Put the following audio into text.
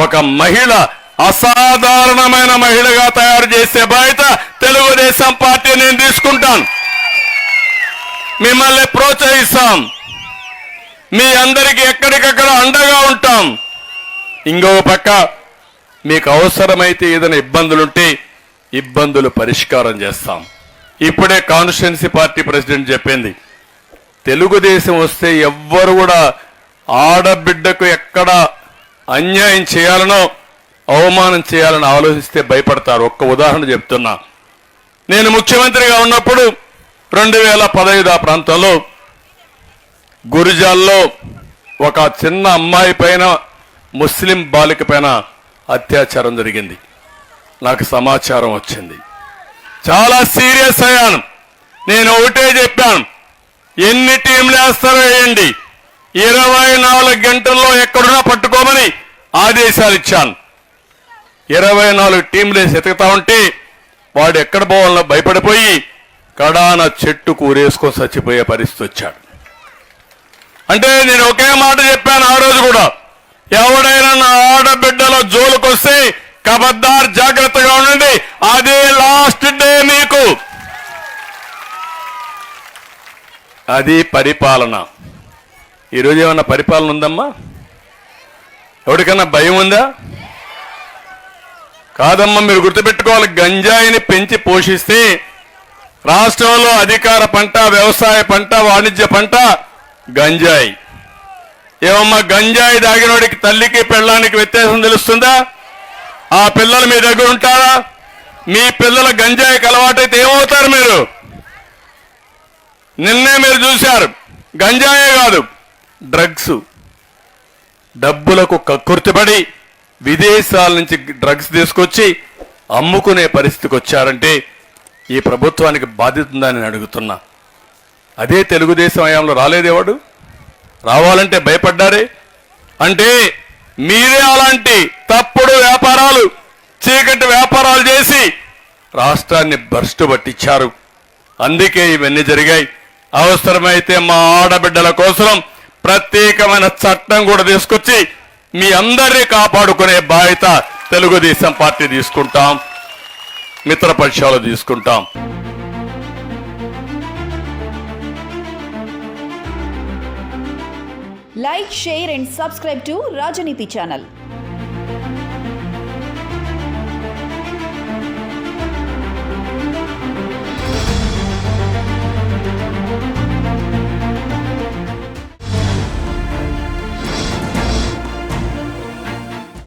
ఒక మహిళ అసాధారణమైన మహిళగా తయారు చేసే బాధ్యత తెలుగుదేశం పార్టీ నేను తీసుకుంటాను. మిమ్మల్ని ప్రోత్సహిస్తాం, మీ అందరికీ ఎక్కడికక్కడ అండగా ఉంటాం. ఇంకొక పక్క మీకు అవసరమైతే ఏదైనా ఇబ్బందులుంటే ఇబ్బందులు పరిష్కారం చేస్తాం. ఇప్పుడే కాన్స్టిట్యున్సీ పార్టీ ప్రెసిడెంట్ చెప్పింది, తెలుగుదేశం వస్తే ఎవ్వరు కూడా ఆడబిడ్డకు ఎక్కడ అన్యాయం చేయాలనో అవమానం చేయాలని ఆలోచిస్తే భయపడతారు. ఒక్క ఉదాహరణ చెప్తున్నా. నేను ముఖ్యమంత్రిగా ఉన్నప్పుడు 2015 ఆ ప్రాంతంలో గురిజాల్లో ఒక చిన్న అమ్మాయి పైన ముస్లిం బాలిక పైన అత్యాచారం జరిగింది. నాకు సమాచారం వచ్చింది. చాలా సీరియస్ అయ్యాను. నేను ఒకటే చెప్పాను, ఎన్ని టీంలు వేస్తారో వేయండి, 24 గంటల్లో ఎక్కడున్నా పట్టుకోమని ఆదేశాలు ఇచ్చాను. 24 టీంలు వేసి ఎతుకుతా ఉంటే వాడు ఎక్కడ పోవాలన్నా భయపడిపోయి కడాన చెట్టు కూరేసుకొని చచ్చిపోయే పరిస్థితి వచ్చాడు. అంటే నేను ఒకే మాట చెప్పాను ఆ రోజు కూడా, ఎవడైనా నా ఆడబిడ్డల జోలుకొస్తే ఖబర్దార్ జాగ్రత్తగా ఉండండి, అదే లాస్ట్ డే మీకు. అది పరిపాలన. ఈరోజు ఏమన్నా పరిపాలన ఉందమ్మా? ఎవరికన్నా భయం ఉందా? కాదమ్మా, మీరు గుర్తుపెట్టుకోవాలి, గంజాయిని పెంచి పోషిస్తే రాష్ట్రంలో అధికార పంట, వ్యవసాయ పంట, వాణిజ్య పంట గంజాయి. ఏమమ్మా, గంజాయి దాగినోడికి తల్లికి పెళ్ళానికి వ్యత్యాసం తెలుస్తుందా? ఆ పిల్లలు మీ దగ్గర ఉంటారా? మీ పిల్లల గంజాయికి అలవాటైతే ఏమవుతారు మీరు? నిన్నే మీరు చూశారు, గంజాయే కాదు డ్రగ్స్. డబ్బులకు కక్కుర్తిపడి విదేశాల నుంచి డ్రగ్స్ తీసుకొచ్చి అమ్ముకునే పరిస్థితికి వచ్చారంటే ఈ ప్రభుత్వానికి బాధ్యత ఉందని నేను అడుగుతున్నా. అదే తెలుగుదేశం హయాంలో రాలేదేవాడు? రావాలంటే భయపడ్డారే. అంటే మీరే అలాంటి తప్పుడు వ్యాపారాలు, చీకటి వ్యాపారాలు చేసి రాష్ట్రాన్ని భ్రష్టు పట్టించారు. అందుకే ఇవన్నీ జరిగాయి. అవసరమైతే మా ఆడబిడ్డల కోసం ప్రత్యేకమైన చట్టం కూడా తీసుకొచ్చి మీ అందరినీ కాపాడుకునే బాధ్యత తెలుగుదేశం పార్టీ తీసుకుంటాం, మిత్రపక్షాలు తీసుకుంటాం. Like, share and subscribe to Rajaniti channel.